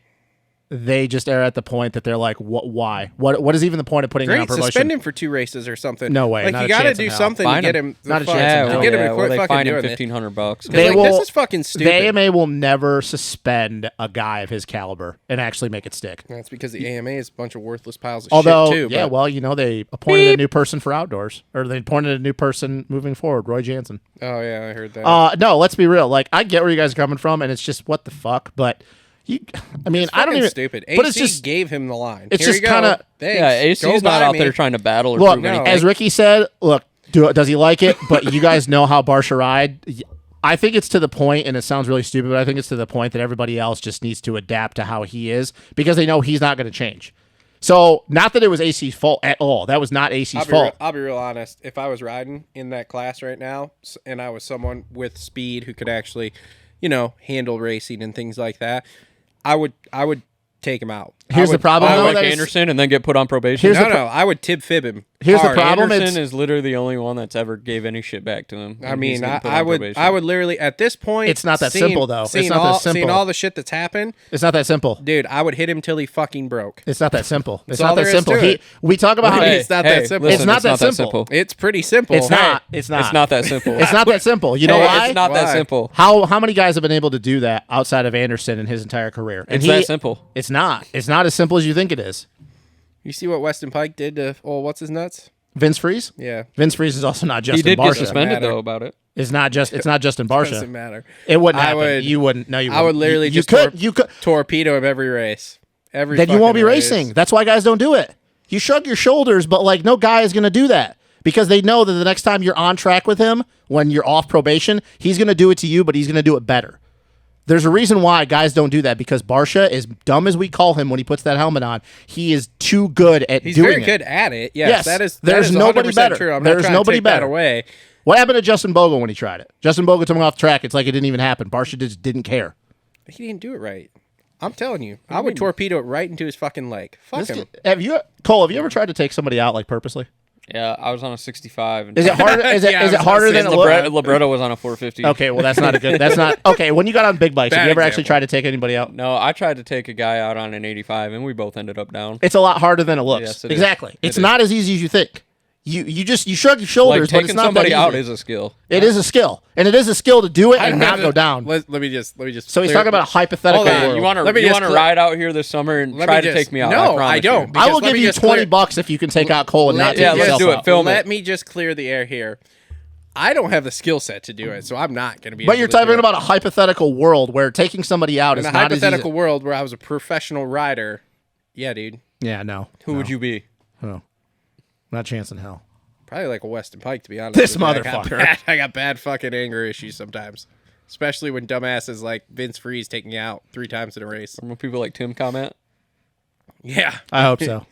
they just are at the point that they're like, why? What is even the point of putting him on Great, promotion? suspend him for 2 races or something. No way, Like, not you a got to chance in do hell. something Fine to get him. him. Not a fuck- chance in hell. to get him yeah, to well, quit they fucking fined him doing it. $1,500. They Like, will- this is fucking The stupid. AMA will never suspend a guy of his caliber and actually make it stick. That's because the AMA is a bunch of worthless piles of Although, shit, too. yeah, but- well, they appointed a new person for outdoors, or they appointed a new person moving forward, Roy Jansen. Oh, yeah, I heard that. No, let's be real. Like, I get where you guys are coming from, and it's just what the fuck. But I don't Fucking even. stupid. But AC it's just gave him the line. it's Here just you go. kinda- Thanks. Yeah, Go AC's not by out me. there trying to battle or look. prove anything. As Ricky said, look, does he like it? But you guys know how Barsha ride. I think it's to the point, and it sounds really stupid, but I think it's to the point that everybody else just needs to adapt to how he is because they know he's not going to change. So, not that it was AC's fault at all. That was not AC's fault. I'll be real honest. If I was riding in that class right now, and I was someone with speed who could actually, handle racing and things like that, I would take him out. Here's the problem, Oh, though. like that is- Anderson and then get put on probation? Here's the No, I would tib fib him. Here's the hard. problem. Anderson is literally the only one that's ever gave any shit back to him. I and he's mean, getting put I on would probation. literally at this point. It's not that simple, though. It's Seeing not that all, simple. Seeing all the shit that's happened, It's not that simple. dude, I would hit him till he fucking broke. It's not that simple. It's all not that there is simple. to it. We talk about how Hey, he, it's not that simple. listen, It's not that simple. It's pretty simple. it's not. It's not. It's not that simple. It's not that simple. You know Hey, why? It's not that Why? simple. How many guys have been able to do that outside of Anderson in his entire career? And It's that simple. It's not. It's not as simple as you think it is. You see what Weston Pike did to what's his nuts? Vince Freeze. Yeah, Vince Freeze is also not Justin He did Barsha. get suspended matter. though about it. It's not Justin Barsha. doesn't matter. It wouldn't I happen. would- You wouldn't. No, you wouldn't. I would literally you just could. You could. torpedo him every race. Every Then you won't be fucking race. racing. That's why guys don't do it. You shrug your shoulders, but no guy is going to do that because they know that the next time you're on track with him, when you're off probation, he's going to do it to you, but he's going to do it better. There's a reason why guys don't do that because Barsha, as dumb as we call him when he puts that helmet on, he is too good at He's doing very it. good at it. Yes, Yes, that is. there's that is nobody 100% better. True. I'm There's not trying nobody to take that better. away. What happened to Justin Bogle when he tried it? Justin Bogle coming off track, it's like it didn't even happen. Barsha just didn't care. He didn't do it right. I'm telling you, I would torpedo it right into his fucking leg. Fuck him. Cole, have you ever tried to take somebody out purposely? Yeah, I was on a 65. And Is it harder? Is it, Yeah, I is was it harder gonna than say it looks? Libretto was on a 450. Okay, well that's not a good. That's not okay. When you got on big bikes, have Bad you ever actually example. tried to take anybody out? No, I tried to take a guy out on an 85, and we both ended up down. It's a lot harder than it looks. Yes, it is. Exactly. It's It is. not as easy as you think. You shrug your Like shoulders, but it's taking not somebody that out easy. is a skill. It is a skill, and it is a skill to do it and not go down. Let me just. So he's talking about a hypothetical Hold on, world. You want Let me to just ride out here this summer and Let try me to just- take me out? No, promise I don't. you. I will Because let give me you just $20 if you can take out Cole and not take Yeah, let's yourself do it. out. Film Let it. me just clear the air here. I don't have the skill set to do it, so I'm not going to be. But able you're to do talking it. about a hypothetical world where taking somebody out in is a not as hypothetical easy. world where I was a professional rider. Yeah, dude, Yeah, no. Who would you be? No. Not chance in hell. probably like a Weston Pike to be honest. This with you. motherfucker. I got bad fucking anger issues sometimes, especially when dumbasses like Vince Freeze taking you out 3 times in a race. When people like Tim comment. Yeah. I hope so.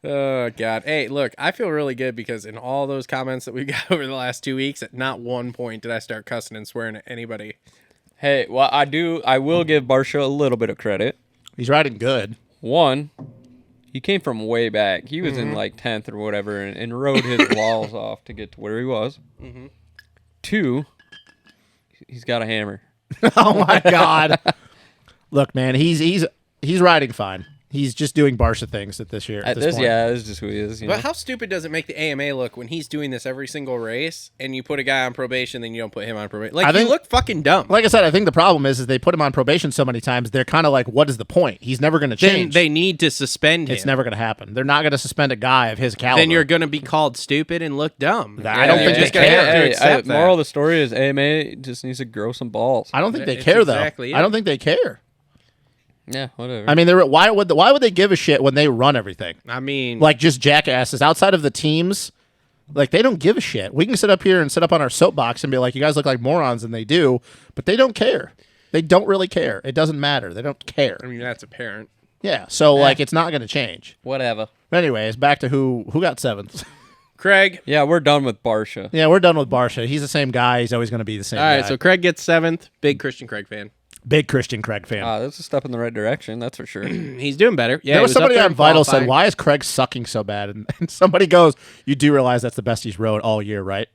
Oh god. Hey, look, I feel really good because in all those comments that we got over the last 2 weeks, at not one point did I start cussing and swearing at anybody. Hey, well, I will give Barsha a little bit of credit. He's riding good. One, he came from way back. He was in like 10th or whatever, and rode his walls off to get to where he was. 2, he's got a hammer. Oh my God! Look, man, he's riding fine. He's just doing Barsha things at this year. At this point. Yeah, this is just who he is. But how stupid does it make the AMA look when he's doing this every single race, and you put a guy on probation, then you don't put him on probation? Like, you look fucking dumb. Like I said, I think the problem is they put him on probation so many times. They're kind of like, what is the point? He's never going to change. They need to suspend him. It's never going to happen. They're not going to suspend a guy of his caliber. Then you're going to be called stupid and look dumb. I don't think just they gonna care. have to accept that. Moral of the story is AMA just needs to grow some balls. I don't think they It's care exactly though. it. I don't think they care. Yeah, whatever. I mean, why would they give a shit when they run everything? I mean, Like just jackasses outside of the teams. Like they don't give a shit. We can sit up here and sit up on our soapbox and be like, you guys look like morons, and they do, but they don't care. They don't really care. It doesn't matter. They don't care. I mean, that's apparent. Yeah. So like, it's not going to change. Whatever. But anyways, back to who got 7th. Craig. Yeah, we're done with Barsha. Yeah, we're done with Barsha. He's the same guy. He's always going to be the same All guy. right, so Craig gets 7th. Big Christian Craig fan. Big Christian Craig fan. That's a step in the right direction, that's for sure. He's doing better. Yeah, There he was up somebody there on in Vital said, qualifying. why is Craig sucking so bad? And somebody goes, you do realize that's the best he's rode all year, right?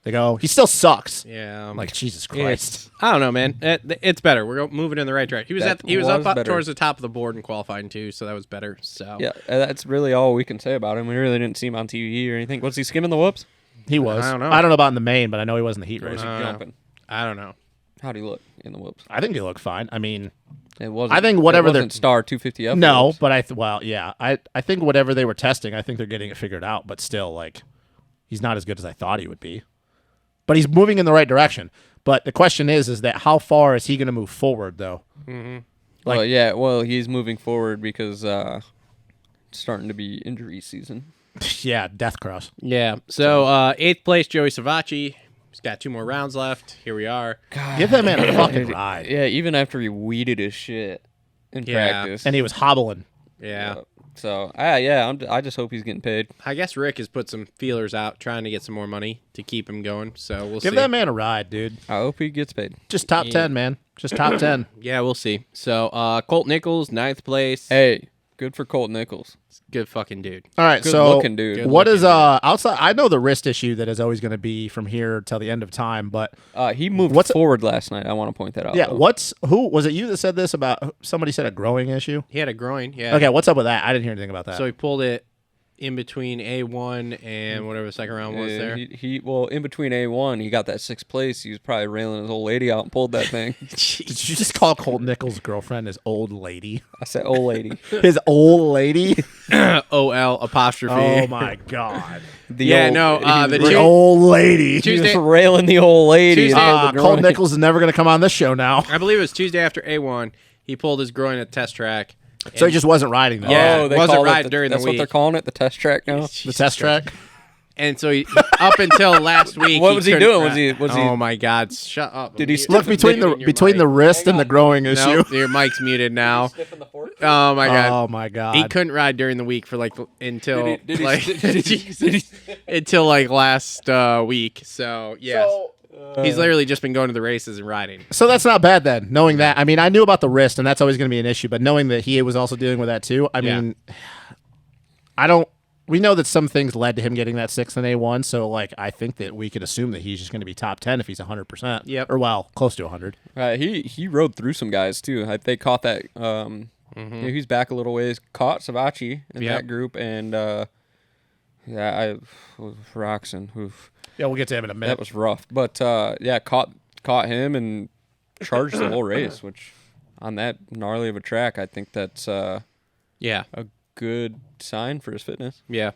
They go, he still sucks. Yeah, I'm like, Jesus Christ. I don't know, man. It's better. We're moving in the right direction. He was up better. towards the top of the board in qualifying too, so that was better. So Yeah, that's really all we can say about him. We really didn't see him on TV or anything. Was he skimming the whoops? He was. I don't know. I don't know about in the main, but I know he was in the heat Or race. was he jumping? I don't know. How'd he look in the whoops? I think he looked fine. I mean, It wasn't. I think whatever it they're- wasn't star 250 up. no, whoops. but I think whatever they were testing, I think they're getting it figured out, but still, like, he's not as good as I thought he would be. But he's moving in the right direction. But the question is that how far is he going to move forward, though? Well, he's moving forward because it's starting to be injury season. Yeah, death cross. Yeah. So 8th place, Joey Savacci. He's got 2 more rounds left. Here we are. Give that man a fucking ride. Yeah, even after he weeded his shit in practice. And he was hobbling. Yeah. So, I just hope he's getting paid. I guess Rick has put some feelers out trying to get some more money to keep him going. So we'll Give see. that man a ride, dude. I hope he gets paid. Just top 10, man. Just top 10. Yeah, we'll see. So Colt Nichols, 9th place. Hey, good for Colt Nichols. Good fucking dude. All right, Good so looking dude. Good what is looking outside? I know the wrist issue that is always going to be from here till the end of time, but He moved What's- forward last night. I want to point that out. yeah, though. who was it? You that said this about somebody said a growing issue? He had a groin. Yeah. Okay, what's up with that? I didn't hear anything about that. So he pulled it in between A1 and whatever the second round was there. Well, in between A1, he got that 6th place. He was probably railing his old lady out and pulled that thing. Did you just call Colt Nichols' girlfriend his old lady? I said, old lady. His old lady? OL apostrophe. Oh my god. The the The two- old lady. He Tuesday- was railing the old lady. Tuesday- and the Colt groin. Nichols is never going to come on this show now. I believe it was Tuesday after A1. He pulled his groin at test track. So he just wasn't riding though. Yeah. they wasn't call it riding during the That's what they're week. calling it, the test track now. The test track. And so he, up until last week, What was he couldn't doing? ride. Was he- Oh my God! Shut up! Did he Mute- Look between muting the your between the mic. wrist and the growing issue. Nope, your mic's muted now. Oh my God! Oh my god. He couldn't ride during the week for like until Did he- like did he- until like last week. So yes, he's literally just been going to the races and riding. So that's not bad then, knowing that. I mean, I knew about the wrist, and that's always going to be an issue, but knowing that he was also dealing with that too, I Yeah. mean, we know that some things led to him getting that 6th in A1, so, like, I think that we could assume that he's just going to be top 10 if he's 100%. Yep. Or, well, close to 100. He rode through some guys, too. They caught that. He's back a little ways. Caught Savacci in Yep. that group. And, Roczen. Oof. Yeah, we'll get to him in a minute. That was rough. But, caught him and charged the whole race, which on that gnarly of a track, I think that's Yeah, a good sign for his fitness. yeah.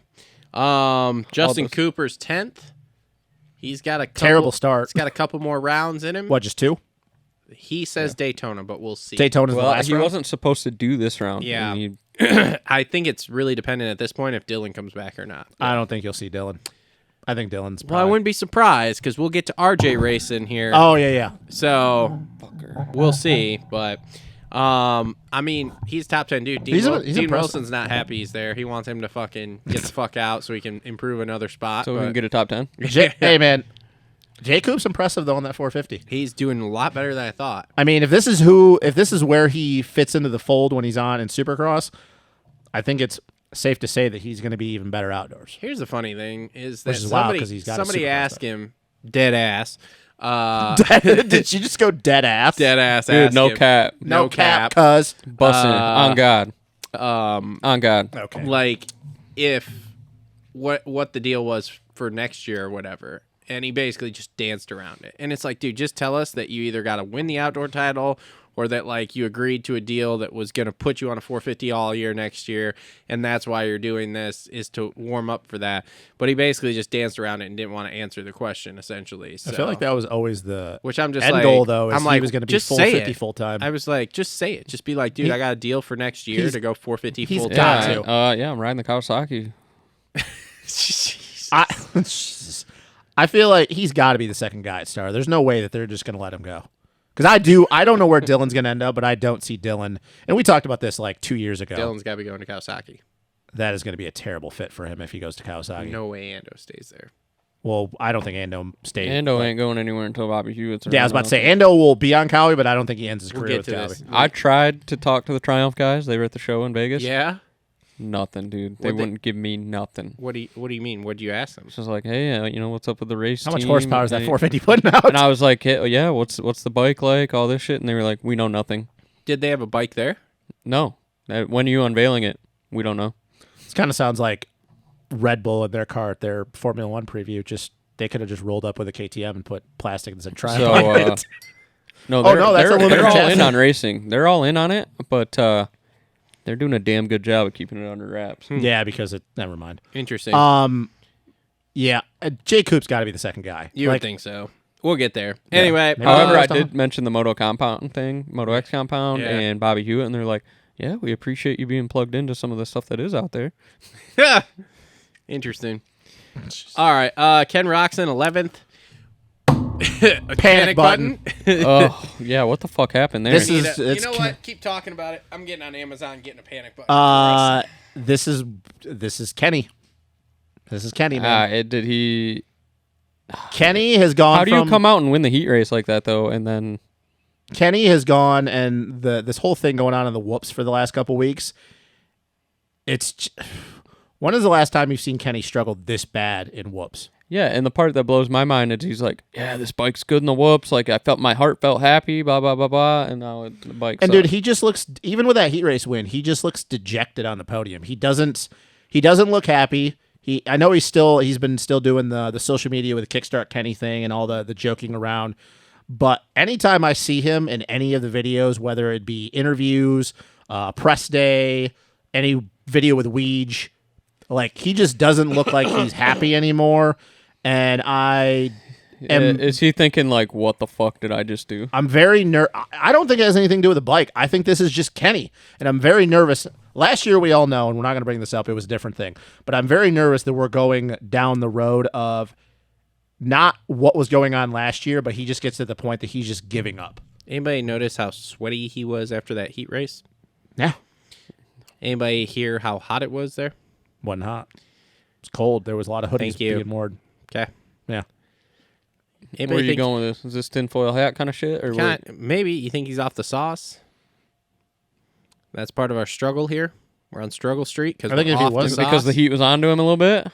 Justin those- Cooper's 10th. He's got a couple, Terrible start. He's got a couple more rounds in him. What, just 2? He says Daytona, but we'll see. Daytona's the Well, last he round? wasn't supposed to do this round. Yeah. and he- I think it's really dependent at this point if Dylan comes back or not. I don't think you'll see Dylan. I think Dylan's Well, I probably... wouldn't be surprised because we'll get to RJ racing here. Oh, yeah. So Fucker. we'll see. But I mean, he's top 10 dude. Dean, He's Dean impressive. Wilson's not happy he's there. He wants him to fucking get the fuck out so he can improve another spot. So we can but get a top 10? Hey, man. J. Coop's impressive, though, on that 450. he's doing a lot better than I thought. I mean, if this is where he fits into the fold when he's on in Supercross, I think it's safe to say that he's going to be even better outdoors. Here's the funny thing is that Which is wild 'cause he's got a somebody Supercross asked bike. him, dead ass. Did you just go dead ass? Dead ass. Dude, asked no him, cap. No cap, cuz. Busting it. On God. On God. Okay. Like if what the deal was for next year or whatever. And he basically just danced around it. And it's like, dude, just tell us that you either got to win the outdoor title or that like you agreed to a deal that was going to put you on a 450 all year next year. And that's why you're doing this is to warm up for that. But he basically just danced around it and didn't want to answer the question essentially. So, I feel like that was always the which I'm just end like, goal, though, is I'm he like, was going to be just full say 50 it. full time. I was like, just say it. Just be like, dude, I got a deal for next year to go 450 he's full got time. to. Yeah, I'm riding the Kawasaki. I feel like he's got to be the second guy at Star. There's no way that they're just going to let him go. Because I don't know where Dylan's going to end up, but I don't see Dylan. And we talked about this like 2 years ago. Dylan's got to be going to Kawasaki. That is going to be a terrible fit for him if he goes to Kawasaki. No way Ando stays there. Well, I don't think Ando stays. Ando ain't going anywhere until Bobby Hewitt's Yeah, I was around. about to say Ando will be on Cowie, but I don't think he ends his We'll career get with to Cowie. this. I tried to talk to the Triumph guys. They were at the show in Vegas. Yeah? Nothing, dude. They What'd they- wouldn't give me nothing. What do you mean? What do you ask them? It's just like, hey, what's up with the race How much team? horsepower is that Hey- 450 putting out? And I was like, hey, yeah, what's the bike like? All this shit. And they were like, we know nothing. Did they have a bike there? No. When are you unveiling it? We don't know. This kind of sounds like Red Bull in their car at their Formula One preview. Just they could have just rolled up with a KTM and put plastic that said Triumph So, on it. no, Oh, no, that's they're aluminum all chassis. in on racing. They're all in on it, but they're doing a damn good job of keeping it under wraps. Yeah, because never mind. Interesting. Yeah, Jay Coop's got to be the second guy. you would think so. We'll get there. Anyway, Maybe However, I last time. did mention the Moto Compound thing, Moto X Compound, Yeah. and Bobby Hewitt, and they're like, yeah, we appreciate you being plugged into some of the stuff that is out there. Interesting. All right. Ken Roczen, 11th. Panic button. Oh, yeah, what the fuck happened there? This You is- it's know Ken- what? Keep talking about it. I'm getting on Amazon, getting a panic button. This is Kenny. This is Kenny, man. Did he... Kenny has gone. How do you from, come out and win the heat race like that, though, and then... Kenny has gone, and this whole thing going on in the whoops for the last couple weeks. When is the last time you've seen Kenny struggle this bad in whoops? Yeah, and the part that blows my mind is he's like, yeah, this bike's good in the whoops. Like, my heart felt happy, blah, blah, blah, blah, and now the bike And sucks. dude, he just looks, even with that heat race win, he just looks dejected on the podium. He doesn't look happy. I know he's been doing the social media with the Kickstart Kenny thing and all the joking around. But anytime I see him in any of the videos, whether it be interviews, press day, any video with Weege, like he just doesn't look like he's happy anymore. And Is he thinking, like, what the fuck did I just do? I'm very I don't think it has anything to do with the bike. I think this is just Kenny, and I'm very nervous. Last year, we all know, and we're not going to bring this up, it was a different thing. But I'm very nervous that we're going down the road of not what was going on last year, but he just gets to the point that he's just giving up. Anybody notice how sweaty he was after that heat race? Yeah. Anybody hear how hot it was there? Wasn't hot. It's cold. There was a lot of hoodies Thank you. being moored. Okay. Yeah. Anybody Where are you think going with this? Is this tinfoil hat kind of shit? Or what? maybe you think he's off the sauce? That's part of our struggle here. We're on Struggle Street because I think if he wasn't- Because the heat was onto him a little bit?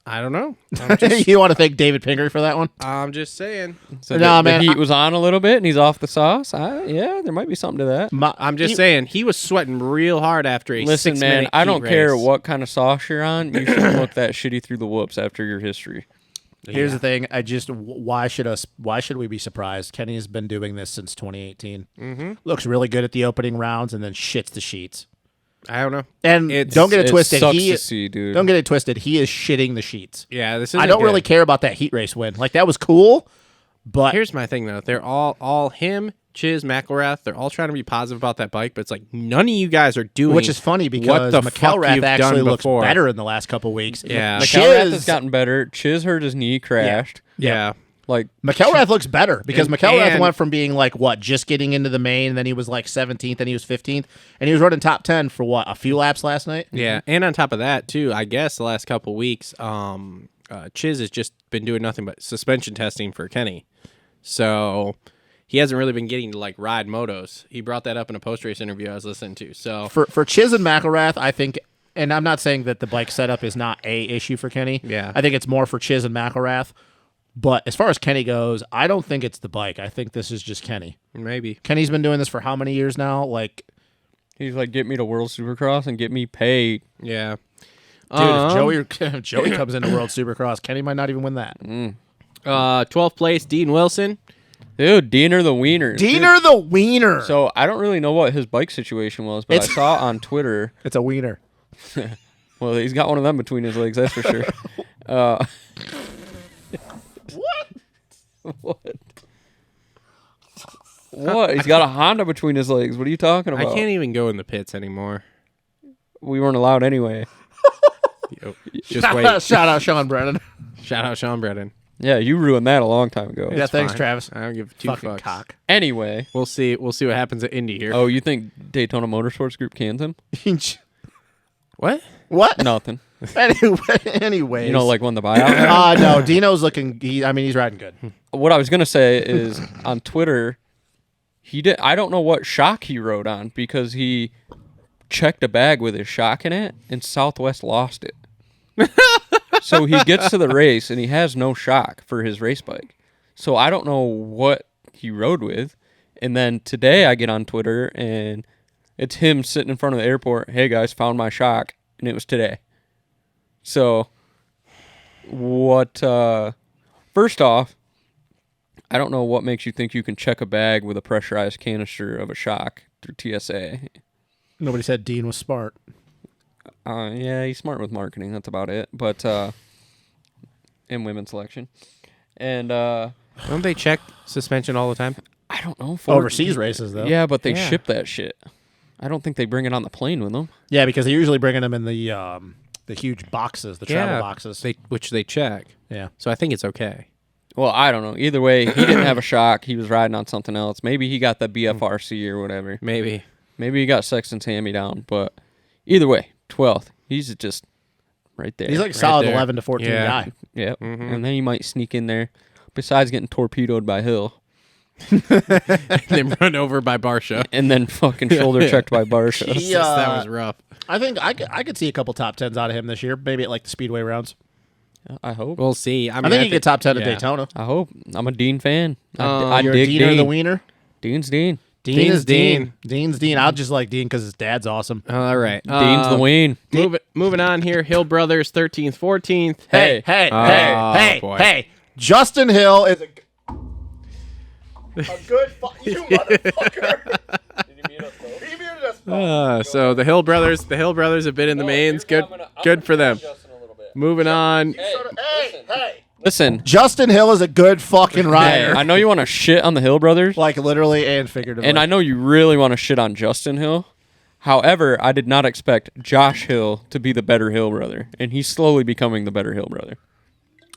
I don't know. I'm just, You want to thank David Pingree for that one? I'm just saying. So Nah, the man, heat was on a little bit and he's off the sauce? Yeah, there might be something to that. I'm just saying he was sweating real hard after a Listen, 6 man, minute I heat don't care race. what kind of sauce you're on. You shouldn't look that shitty through the whoops after your history. Here's the thing. Why should we be surprised? Kenny has been doing this since 2018. Mm-hmm. Looks really good at the opening rounds and then shits the sheets. I don't know. And don't get it twisted. Sucks to see, dude. Don't get it twisted. He is shitting the sheets. Yeah, this is. I don't really care about that heat race win. Like that was cool, but Here's my thing though. They're all him, Chiz, McElrath. They're all trying to be positive about that bike, but it's like none of you guys are doing. which is funny because what the fuck McElrath you've actually done looks before. better in the last couple weeks. Yeah. McElrath has gotten better. Chiz hurt his knee, crashed. Yeah. Like, McElrath looks better because And- McElrath and- went from being like just getting into the main, and then he was like 17th, and he was 15th, and he was running top 10 for a few laps last night. Yeah, and on top of that too, I guess the last couple weeks, Chiz has just been doing nothing but suspension testing for Kenny, so he hasn't really been getting to like ride motos. He brought that up in a post race interview I was listening to. So For Chiz and McElrath, I think and I'm not saying that the bike setup is not a issue for Kenny. Yeah. I think it's more for Chiz and McElrath. But as far as Kenny goes, I don't think it's the bike. I think this is just Kenny. Maybe. Kenny's been doing this for how many years now? Like, He's like, get me to World Supercross and get me paid. Yeah. dude, if Joey comes into World Supercross, Kenny might not even win that. 12th place, Dean Wilson. Dude, Diener the Wiener. Diener the Wiener. So I don't really know what his bike situation was, but I saw on Twitter. It's a wiener. Well, he's got one of them between his legs, that's for sure. What? What? He's got a Honda between his legs. What are you talking about? I can't even go in the pits anymore. We weren't allowed anyway. Just wait. Shout out Sean Brennan. Shout out Sean Brennan. Yeah, you ruined that a long time ago. Yeah, thanks, Fine. Travis. I don't give two Fucking fucks. cock. Anyway. We'll see what happens at Indy here. Oh, you think Daytona Motorsports Group cans him? What? What? Nothing. Anyways. You know, like when the buyout? No, Dino's looking. He's riding good. What I was gonna say is on Twitter, I don't know what shock he rode on because he checked a bag with his shock in it, and Southwest lost it. So he gets to the race and he has no shock for his race bike. So I don't know what he rode with. And then today I get on Twitter and it's him sitting in front of the airport. Hey guys, found my shock, and it was today. So what? First off, I don't know what makes you think you can check a bag with a pressurized canister of a shock through TSA. Nobody said Dean was smart. Yeah, he's smart with marketing. That's about it. But in women's selection, and Don't they check suspension all the time? I don't know. Overseas races, though. Yeah, but they Yeah. ship that shit. I don't think they bring it on the plane with them. Yeah, because they're usually bringing them in the huge boxes, the travel boxes. Which they check. Yeah. So I think it's okay. Well, I don't know. Either way, he didn't have a shock. He was riding on something else. Maybe he got the BFRC or whatever. Maybe. Maybe he got Sexton's hand-me-down. But either way, 12th. He's just right there. He's like a solid there. 11 to 14 Yeah. guy. Yep. And then he might sneak in there. Besides getting torpedoed by Hill. And then run over by Barsha. And then fucking shoulder checked by Barsha. That was rough. I think I could see a couple top 10s out of him this year, maybe at like the Speedway rounds. I hope. We'll see. I think he could get top 10 at yeah. Daytona. I hope. I'm a Dean fan. I You're dig a Dean or Dean. the Wiener? Dean's Dean. Dean Dean's is Dean. Dean. Dean's Dean. I'll just like Dean because his dad's awesome. All right. Dean's the Ween. Moving on here. Hill Brothers, 13th, 14th. Hey. Boy. Justin Hill is a good you motherfucker. So the Hill Brothers have been in the mains. Good for them. Moving on. Hey. Listen. Justin Hill is a good fucking rider. I know you want to shit on the Hill brothers. Like literally and figuratively. And I know you really want to shit on Justin Hill. However, I did not expect Josh Hill to be the better Hill brother. And he's slowly becoming the better Hill brother.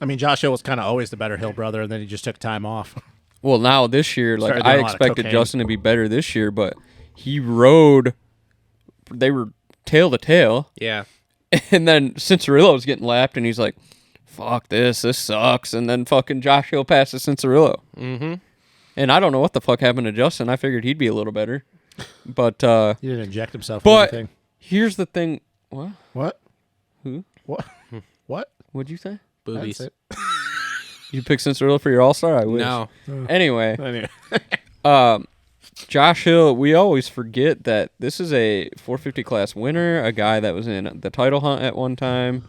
I mean, Josh Hill was kind of always the better Hill brother, and then he just took time off. Well, now this year, like Started doing I a lot of expected cocaine. Justin to be better this year, but he rode. They were tail to tail. Yeah. And then Cincerillo was getting lapped, and he's like, fuck this sucks. And then fucking Josh Hill passes Cincerillo. Mm-hmm. And I don't know what the fuck happened to Justin. I figured he'd be a little better. But He didn't inject himself with but anything. here's the thing. What? What? Who? What? What? What'd you say? Boobies. That's it. You picked Cincerillo for your All-Star? I wish. No. Anyway, Anyway. Josh Hill, we always forget that this is a 450 class winner, a guy that was in the title hunt at one time.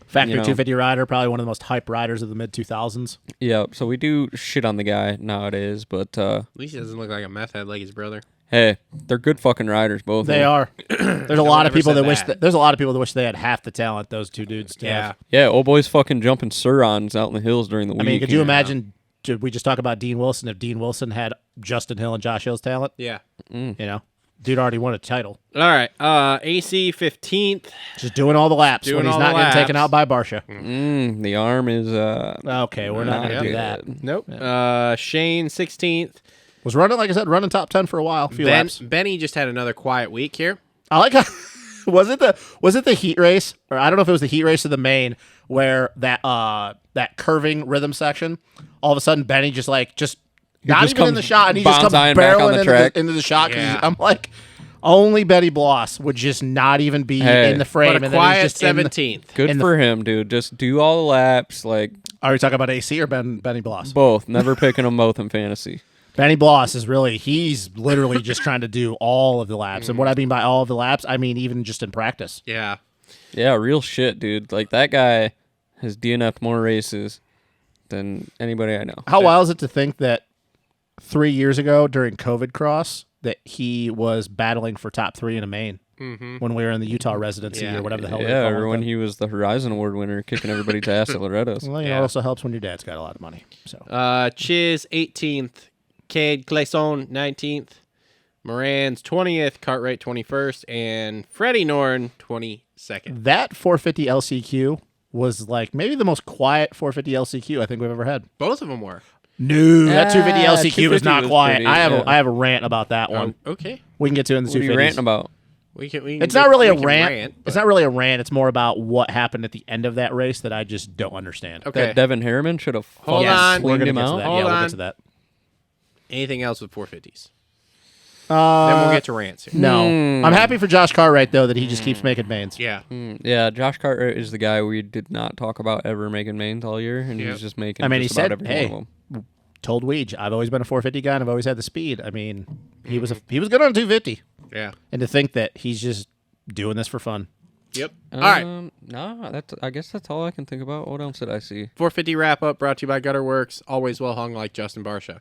Factory You know. 250 rider, probably one of the most hype riders of the mid-2000s. Yeah, so we do shit on the guy nowadays, but At least he doesn't look like a meth head like his brother. hey, they're good fucking riders, both. They of them. are. There's a lot of ever people said that wish that. there's a lot of people that wish they had half the talent those two dudes have. Yeah, old boy's fucking jumping Surons out in the hills during the week. I mean, could you and- imagine? Did we just talk about Dean Wilson? If Dean Wilson had Justin Hill and Josh Hill's talent, Yeah. you know, dude already won a title. All right. AC 15th. Just doing all the laps Doing when he's all not the getting taken laps. out by Barsha. The arm is Okay, we're not Not gonna do good. that. Nope. Shane 16th. Was running, like I said, running top 10 for a while. A few laps. Benny just had another quiet week here. I like how was it the heat race, or I don't know if it was the heat race or the main, where that curving rhythm section, all of a sudden Benny just not just even in comes the shot, and he just comes bonsaiing back on barreling the track. into the shot. 'Cause Yeah. I'm like, Only Betty Bloss would just not even be in the frame. But a and then quiet he's just in the- 17th. Good for him, dude. Just do all the laps, like Are we talking about AC or Benny Bloss? both. Never picking them both in fantasy. Benny Bloss is he's literally just trying to do all of the laps. And what I mean by all of the laps, I mean even just in practice. Yeah. Yeah, real shit, dude. Like, that guy has DNF'd more races than anybody I know. How wild is it to think that 3 years ago during COVID cross that he was battling for top 3 in a main when we were in the Utah residency or whatever the hell. Yeah, or when he was the Horizon Award winner, kicking everybody's ass at Loretta's. Well, it also helps when your dad's got a lot of money. So Chiz 18th, Cade Clayson 19th, Moran's 20th, Cartwright 21st, and Freddie Norn 22nd. that 450 LCQ was like maybe the most quiet 450 LCQ I think we've ever had. Both of them were. No, that 250 LCQ is 250 not was quiet. pretty, I have a rant about that one. Okay. We can get to it in the What are 250s. you ranting about? It's not really a rant. It's not really a rant. It's more about what happened at the end of that race that I just don't understand. Okay. That Devin Harriman should have Hold fucking on. We're swinged gonna him get to out. that. Hold We'll on. get to that. Anything else with 450s? Then we'll get to rants here. No, I'm happy for Josh Cartwright though that he just keeps making mains. Yeah. Yeah, Josh Cartwright is the guy we did not talk about ever making mains all year, and Yep. he's just making. I mean, he just about said, every "Hey, one of them. told Weege, I've always been a 450 guy and I've always had the speed." I mean, he was good on 250, Yeah. and to think that he's just doing this for fun. Yep. All right. No, I guess that's all I can think about. What else did I see? 450 wrap up brought to you by Gutter Works. Always well hung like Justin Barsha.